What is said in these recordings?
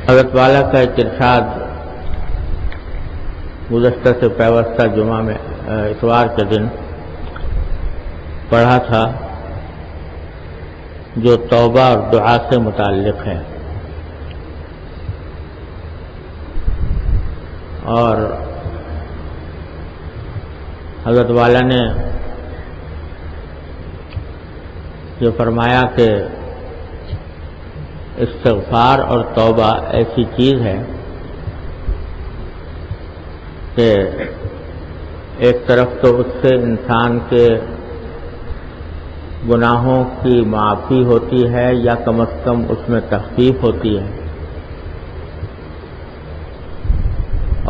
حضرت والا کا ایک ارشاد گزشتہ سے پیوستہ جمعہ میں اتوار کے دن پڑھا تھا، جو توبہ اور دعا سے متعلق ہے، اور حضرت والا نے یہ فرمایا کہ استغفار اور توبہ ایسی چیز ہے کہ ایک طرف تو اس سے انسان کے گناہوں کی معافی ہوتی ہے یا کم از کم اس میں تخفیف ہوتی ہے،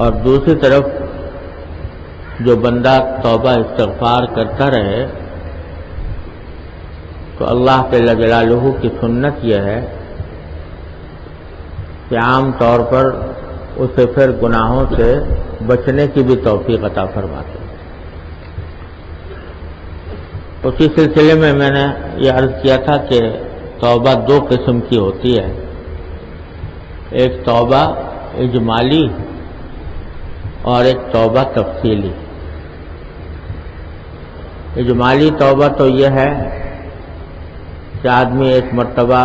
اور دوسری طرف جو بندہ توبہ استغفار کرتا رہے تو اللہ جل جلالہ کی سنت یہ ہے کہ عام طور پر اسے پھر گناہوں سے بچنے کی بھی توفیق عطا فرماتے ہیں۔ اسی سلسلے میں میں نے یہ عرض کیا تھا کہ توبہ دو قسم کی ہوتی ہے، ایک توبہ اجمالی اور ایک توبہ تفصیلی۔ اجمالی توبہ تو یہ ہے کہ آدمی ایک مرتبہ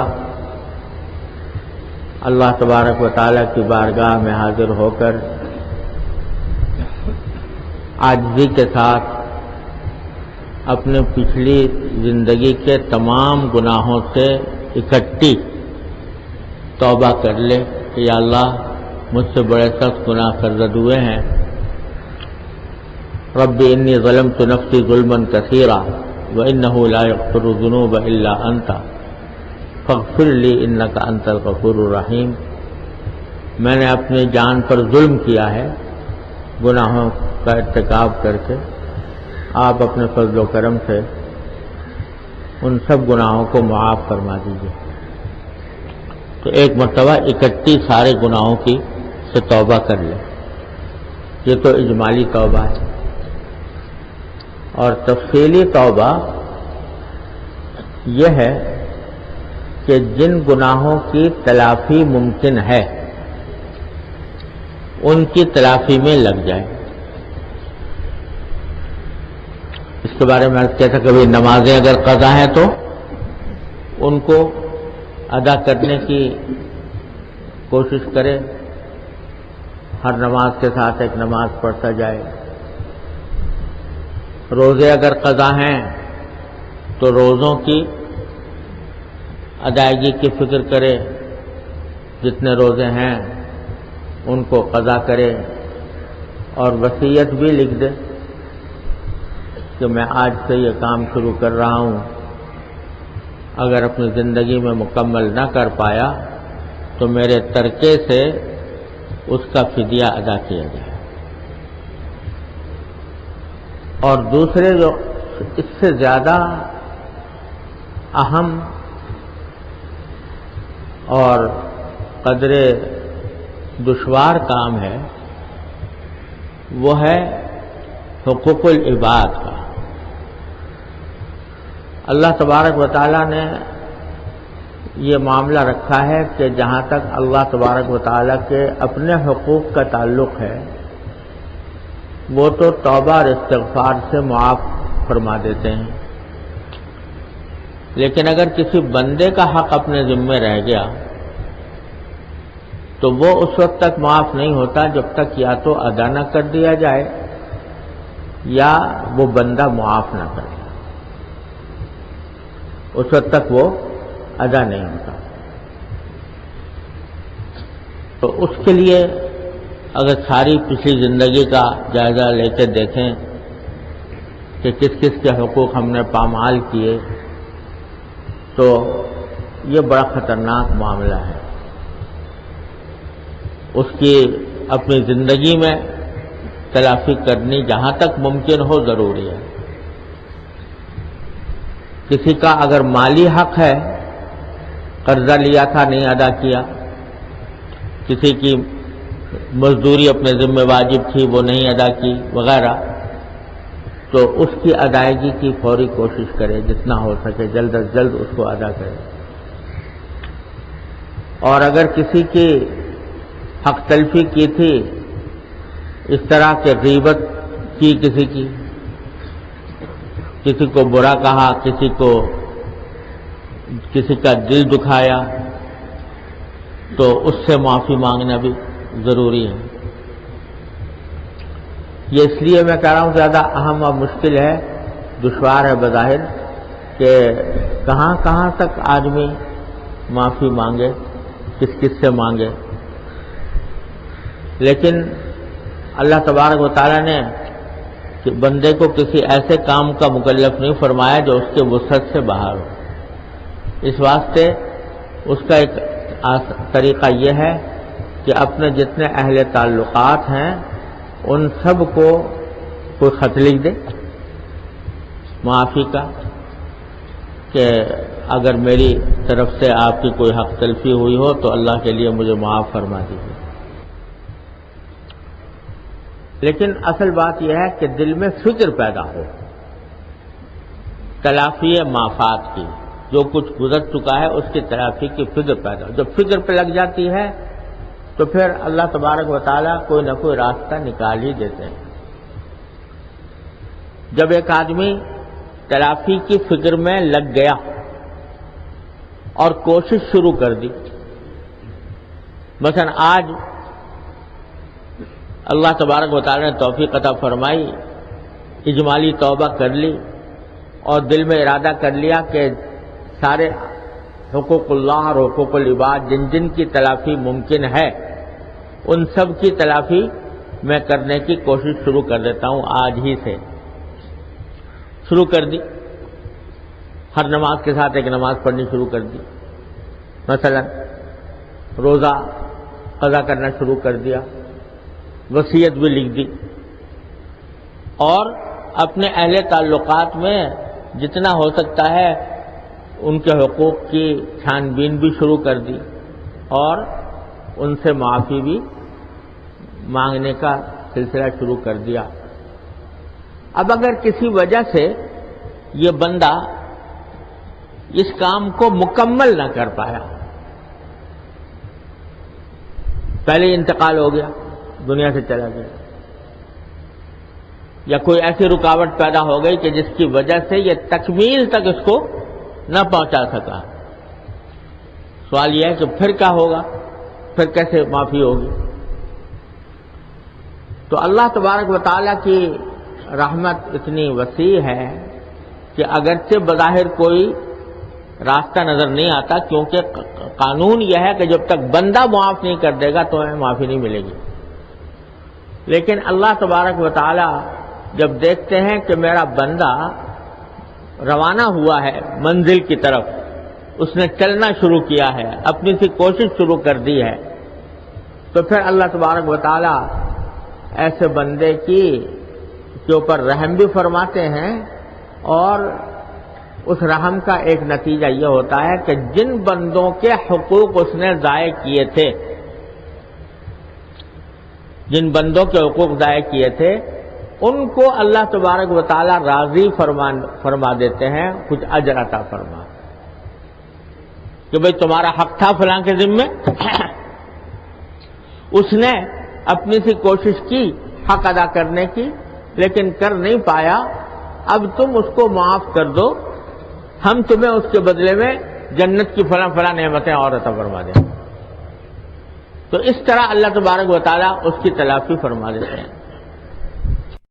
اللہ تبارک و تعالیٰ کی بارگاہ میں حاضر ہو کر عاجزی کے ساتھ اپنے پچھلی زندگی کے تمام گناہوں سے اکٹھی توبہ کر لے کہ یا اللہ مجھ سے بڑے سخت گناہ سرزد ہوئے ہیں، رب انی ظلمت نفسی ظلما کثیرا وانہ لا یغفر الذنوب الا انت فاغفر لی انک انت الغفور الرحیم۔ میں نے اپنی جان پر ظلم کیا ہے گناہوں کا ارتکاب کر کے، آپ اپنے فضل و کرم سے ان سب گناہوں کو معاف فرما دیجیے۔ تو ایک مرتبہ اکٹھی سارے گناہوں کی سے توبہ کر لے، یہ تو اجمالی توبہ ہے۔ اور تفصیلی توبہ یہ ہے کہ جن گناہوں کی تلافی ممکن ہے ان کی تلافی میں لگ جائے۔ اس کے بارے میں عرض کیا تھا، کبھی نمازیں اگر قضا ہیں تو ان کو ادا کرنے کی کوشش کرے، ہر نماز کے ساتھ ایک نماز پڑھتا جائے۔ روزے اگر قضا ہیں تو روزوں کی ادائیگی کی فکر کرے، جتنے روزے ہیں ان کو قضا کرے، اور وصیت بھی لکھ دے کہ میں آج سے یہ کام شروع کر رہا ہوں، اگر اپنی زندگی میں مکمل نہ کر پایا تو میرے ترکے سے اس کا فدیہ ادا کیا جائے۔ اور دوسرے جو اس سے زیادہ اہم اور قدر دشوار کام ہے وہ ہے حقوق العباد کا۔ اللہ تبارک و تعالیٰ نے یہ معاملہ رکھا ہے کہ جہاں تک اللہ تبارک و تعالیٰ کے اپنے حقوق کا تعلق ہے وہ تو توبہ اور استغفار سے معاف فرما دیتے ہیں، لیکن اگر کسی بندے کا حق اپنے ذمے رہ گیا تو وہ اس وقت تک معاف نہیں ہوتا جب تک یا تو ادا نہ کر دیا جائے یا وہ بندہ معاف نہ کرے، اس وقت تک وہ ادا نہیں ہوتا۔ تو اس کے لیے اگر ساری پچھلی زندگی کا جائزہ لے کے دیکھیں کہ کس کس کے حقوق ہم نے پامال کیے تو یہ بڑا خطرناک معاملہ ہے۔ اس کی اپنی زندگی میں تلافی کرنی جہاں تک ممکن ہو ضروری ہے۔ کسی کا اگر مالی حق ہے، قرضہ لیا تھا نہیں ادا کیا، کسی کی مزدوری اپنے ذمہ واجب تھی وہ نہیں ادا کی وغیرہ، تو اس کی ادائیگی کی فوری کوشش کرے، جتنا ہو سکے جلد از جلد اس کو ادا کرے۔ اور اگر کسی کی حق تلفی کی تھی، اس طرح کہ غیبت کی کسی کو برا کہا، کسی کا دل دکھایا، تو اس سے معافی مانگنا بھی ضروری ہے۔ یہ اس لیے میں کہہ رہا ہوں زیادہ اہم اور مشکل ہے، دشوار ہے بظاہر، کہ کہاں کہاں تک آدمی معافی مانگے، کس سے مانگے۔ لیکن اللہ تبارک و تعالیٰ نے بندے کو کسی ایسے کام کا مکلف نہیں فرمایا جو اس کے وسعت سے باہر ہو۔ اس واسطے اس کا ایک طریقہ یہ ہے کہ اپنے جتنے اہل تعلقات ہیں ان سب کو کوئی خط لکھ دے معافی کا، کہ اگر میری طرف سے آپ کی کوئی حق تلفی ہوئی ہو تو اللہ کے لیے مجھے معاف فرما دیجیے۔ لیکن اصل بات یہ ہے کہ دل میں فکر پیدا ہو تلافی معافات کی، جو کچھ گزر چکا ہے اس کی تلافی کی فکر پیدا ہو۔ جب فکر پہ لگ جاتی ہے تو پھر اللہ تبارک و تعالیٰ کوئی نہ کوئی راستہ نکال ہی دیتے ہیں۔ جب ایک آدمی تلافی کی فکر میں لگ گیا اور کوشش شروع کر دی، مثلا آج اللہ تبارک و تعالیٰ نے توفیق عطا فرمائی، اجمالی توبہ کر لی اور دل میں ارادہ کر لیا کہ سارے حقوق اللہ اور حقوق العباد جن کی تلافی ممکن ہے ان سب کی تلافی میں کرنے کی کوشش شروع کر دیتا ہوں، آج ہی سے شروع کر دی۔ ہر نماز کے ساتھ ایک نماز پڑھنی شروع کر دی، مثلا روزہ قضا کرنا شروع کر دیا، وصیت بھی لکھ دی، اور اپنے اہل تعلقات میں جتنا ہو سکتا ہے ان کے حقوق کی چھان بین بھی شروع کر دی اور ان سے معافی بھی مانگنے کا سلسلہ شروع کر دیا۔ اب اگر کسی وجہ سے یہ بندہ اس کام کو مکمل نہ کر پایا، پہلے انتقال ہو گیا، دنیا سے چلا گیا، یا کوئی ایسی رکاوٹ پیدا ہو گئی کہ جس کی وجہ سے یہ تکمیل تک اس کو نہ پہنچا سکا، سوال یہ ہے کہ پھر کیا ہوگا، پھر کیسے معافی ہوگی؟ تو اللہ تبارک و تعالیٰ کی رحمت اتنی وسیع ہے کہ اگرچہ بظاہر کوئی راستہ نظر نہیں آتا، کیونکہ قانون یہ ہے کہ جب تک بندہ معاف نہیں کر دے گا تو ہمیں معافی نہیں ملے گی، لیکن اللہ تبارک و تعالیٰ جب دیکھتے ہیں کہ میرا بندہ روانہ ہوا ہے منزل کی طرف، اس نے چلنا شروع کیا ہے، اپنی سی کوشش شروع کر دی ہے، تو پھر اللہ تبارک و تعالیٰ ایسے بندے کے اوپر رحم بھی فرماتے ہیں، اور اس رحم کا ایک نتیجہ یہ ہوتا ہے کہ جن بندوں کے حقوق اس نے ضائع کیے تھے، جن بندوں کے حقوق ضائع کیے تھے ان کو اللہ تبارک و تعالیٰ راضی فرما دیتے ہیں، کچھ اجر عطا فرما کہ بھئی تمہارا حق تھا فلاں کے ذمے، اس نے اپنی سی کوشش کی حق ادا کرنے کی لیکن کر نہیں پایا، اب تم اس کو معاف کر دو، ہم تمہیں اس کے بدلے میں جنت کی فلاں نعمتیں اور عطا فرما دیں۔ تو اس طرح اللہ تبارک و تعالیٰ اس کی تلافی فرما دیتے ہیں۔